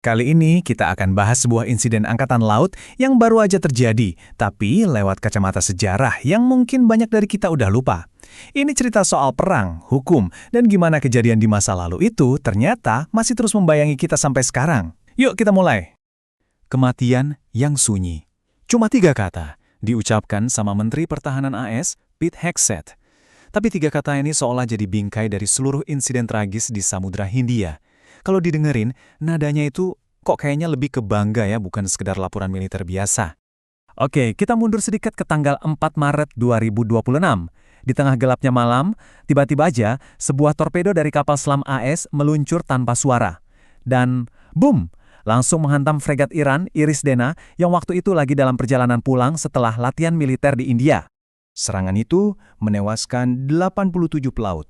Kali ini kita akan bahas sebuah insiden angkatan laut yang baru aja terjadi, tapi lewat kacamata sejarah yang mungkin banyak dari kita udah lupa. Ini cerita soal perang, hukum, dan gimana kejadian di masa lalu itu ternyata masih terus membayangi kita sampai sekarang. Yuk kita mulai. Kematian yang sunyi. Cuma 3 kata, diucapkan sama Menteri Pertahanan AS, Pete Hegseth. Tapi 3 kata ini seolah jadi bingkai dari seluruh insiden tragis di Samudra Hindia. Kalau didengerin, nadanya itu kok kayaknya lebih ke bangga ya, bukan sekedar laporan militer biasa. Oke, kita mundur sedikit ke tanggal 4 Maret 2026. Di tengah gelapnya malam, tiba-tiba aja sebuah torpedo dari kapal selam AS meluncur tanpa suara. Dan boom, langsung menghantam fregat Iran, Iris Dena, yang waktu itu lagi dalam perjalanan pulang setelah latihan militer di India. Serangan itu menewaskan 87 pelaut.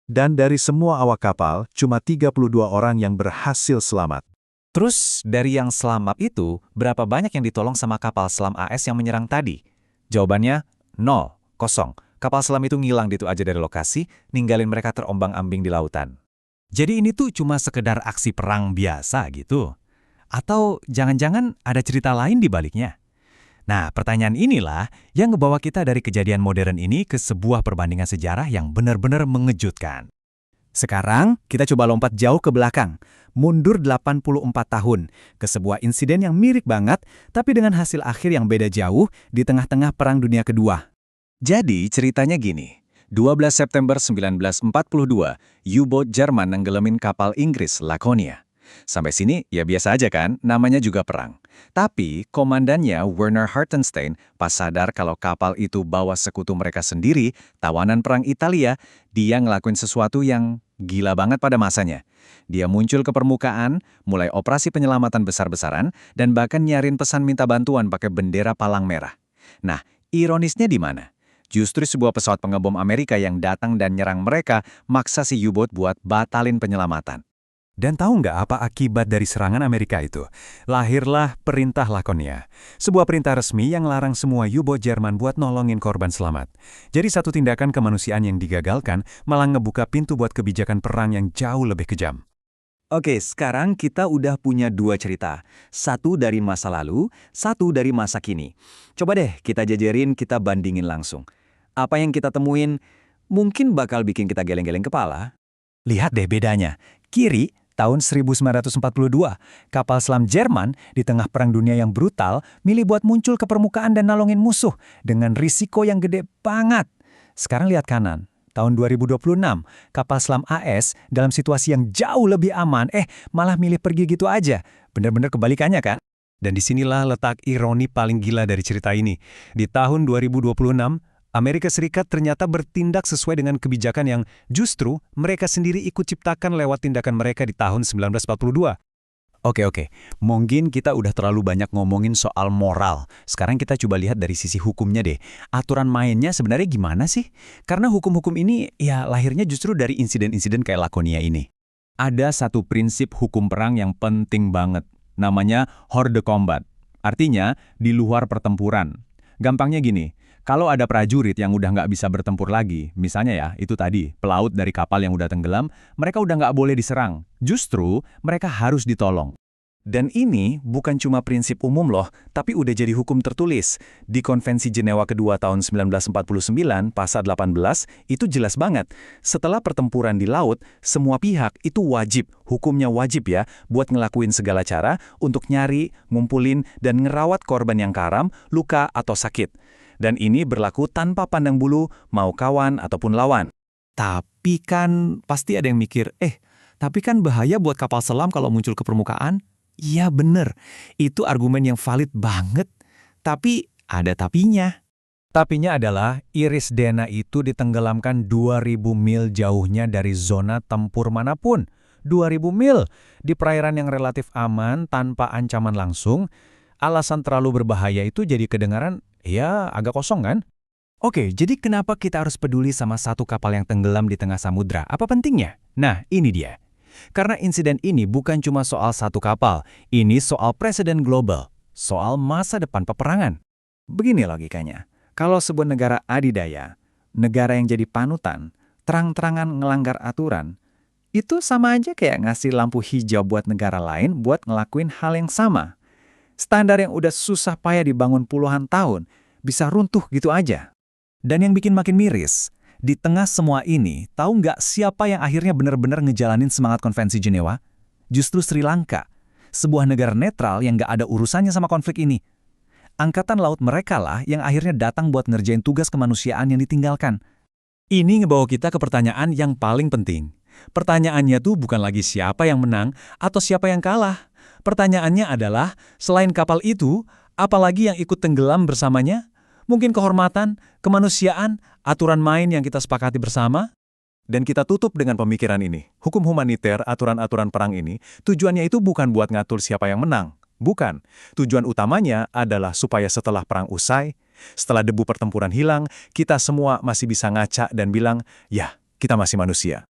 Dan dari semua awak kapal, cuma 32 orang yang berhasil selamat. Terus dari yang selamat itu, berapa banyak yang ditolong sama kapal selam AS yang menyerang tadi? Jawabannya, 0, kosong. Kapal selam itu ngilang gitu aja dari lokasi, ninggalin mereka terombang-ambing di lautan. Jadi ini tuh cuma sekedar aksi perang biasa gitu? Atau jangan-jangan ada cerita lain di baliknya? Nah, pertanyaan inilah yang ngebawa kita dari kejadian modern ini ke sebuah perbandingan sejarah yang benar-benar mengejutkan. Sekarang, kita coba lompat jauh ke belakang, mundur 84 tahun, ke sebuah insiden yang mirip banget, tapi dengan hasil akhir yang beda jauh di tengah-tengah Perang Dunia Kedua. Jadi, ceritanya gini. 12 September 1942, U-boat Jerman nenggelamin kapal Inggris Laconia. Sampai sini, ya biasa aja kan, namanya juga perang. Tapi, komandannya Werner Hartenstein pas sadar kalau kapal itu bawa sekutu mereka sendiri, tawanan perang Italia, dia ngelakuin sesuatu yang gila banget pada masanya. Dia muncul ke permukaan, mulai operasi penyelamatan besar-besaran, dan bahkan nyarin pesan minta bantuan pakai bendera palang merah. Nah, ironisnya di mana? Justru sebuah pesawat pengebom Amerika yang datang dan nyerang mereka maksa si U-boat buat batalin penyelamatan. Dan tahu nggak apa akibat dari serangan Amerika itu? Lahirlah Perintah Laconia, sebuah perintah resmi yang larang semua U-boat Jerman buat nolongin korban selamat. Jadi satu tindakan kemanusiaan yang digagalkan malah ngebuka pintu buat kebijakan perang yang jauh lebih kejam. Oke, sekarang kita udah punya 2 cerita. Satu dari masa lalu, satu dari masa kini. Coba deh kita jajarin, kita bandingin langsung. Apa yang kita temuin mungkin bakal bikin kita geleng-geleng kepala. Lihat deh bedanya. Kiri, tahun 1942, kapal selam Jerman di tengah Perang Dunia yang brutal milih buat muncul ke permukaan dan nolongin musuh dengan risiko yang gede banget. Sekarang lihat kanan, tahun 2026, kapal selam AS dalam situasi yang jauh lebih aman, malah milih pergi gitu aja. Bener-bener kebalikannya kan? Dan disinilah letak ironi paling gila dari cerita ini. Di tahun 2026, Amerika Serikat ternyata bertindak sesuai dengan kebijakan yang justru mereka sendiri ikut ciptakan lewat tindakan mereka di tahun 1942. Oke, mungkin kita udah terlalu banyak ngomongin soal moral. Sekarang kita coba lihat dari sisi hukumnya deh. Aturan mainnya sebenarnya gimana sih? Karena hukum-hukum ini ya lahirnya justru dari insiden-insiden kayak Laconia ini. Ada satu prinsip hukum perang yang penting banget. Namanya hors de combat. Artinya di luar pertempuran. Gampangnya gini. Kalau ada prajurit yang udah nggak bisa bertempur lagi, misalnya ya, itu tadi, pelaut dari kapal yang udah tenggelam, mereka udah nggak boleh diserang. Justru, mereka harus ditolong. Dan ini bukan cuma prinsip umum loh, tapi udah jadi hukum tertulis. Di Konvensi Jenewa kedua tahun 1949, pasal 18, itu jelas banget. Setelah pertempuran di laut, semua pihak itu wajib, hukumnya wajib ya, buat ngelakuin segala cara untuk nyari, ngumpulin, dan ngerawat korban yang karam, luka, atau sakit. Dan ini berlaku tanpa pandang bulu, mau kawan ataupun lawan. Tapi kan pasti ada yang mikir, tapi kan bahaya buat kapal selam kalau muncul ke permukaan. Iya bener, itu argumen yang valid banget. Tapi ada tapinya. Tapinya adalah Iris Dena itu ditenggelamkan 2000 mil jauhnya dari zona tempur manapun. 2000 mil di perairan yang relatif aman tanpa ancaman langsung. Alasan terlalu berbahaya itu jadi kedengaran ya agak kosong kan? Oke, jadi kenapa kita harus peduli sama satu kapal yang tenggelam di tengah samudra? Apa pentingnya? Nah, ini dia. Karena insiden ini bukan cuma soal satu kapal, ini soal presiden global, soal masa depan peperangan. Begini logikanya, kalau sebuah negara adidaya, negara yang jadi panutan, terang-terangan ngelanggar aturan, Itu sama aja kayak ngasih lampu hijau buat negara lain buat ngelakuin hal yang sama. Standar yang udah susah payah dibangun puluhan tahun, bisa runtuh gitu aja. Dan yang bikin makin miris, di tengah semua ini, tahu nggak siapa yang akhirnya benar-benar ngejalanin semangat konvensi Jenewa? Justru Sri Lanka, sebuah negara netral yang nggak ada urusannya sama konflik ini. Angkatan laut mereka lah yang akhirnya datang buat ngerjain tugas kemanusiaan yang ditinggalkan. Ini ngebawa kita ke pertanyaan yang paling penting. Pertanyaannya tuh bukan lagi siapa yang menang atau siapa yang kalah. Pertanyaannya adalah, selain kapal itu, apalagi yang ikut tenggelam bersamanya? Mungkin kehormatan, kemanusiaan, aturan main yang kita sepakati bersama? Dan kita tutup dengan pemikiran ini. Hukum humaniter, aturan-aturan perang ini, tujuannya itu bukan buat ngatur siapa yang menang. Bukan. Tujuan utamanya adalah supaya setelah perang usai, setelah debu pertempuran hilang, kita semua masih bisa ngaca dan bilang, ya, kita masih manusia.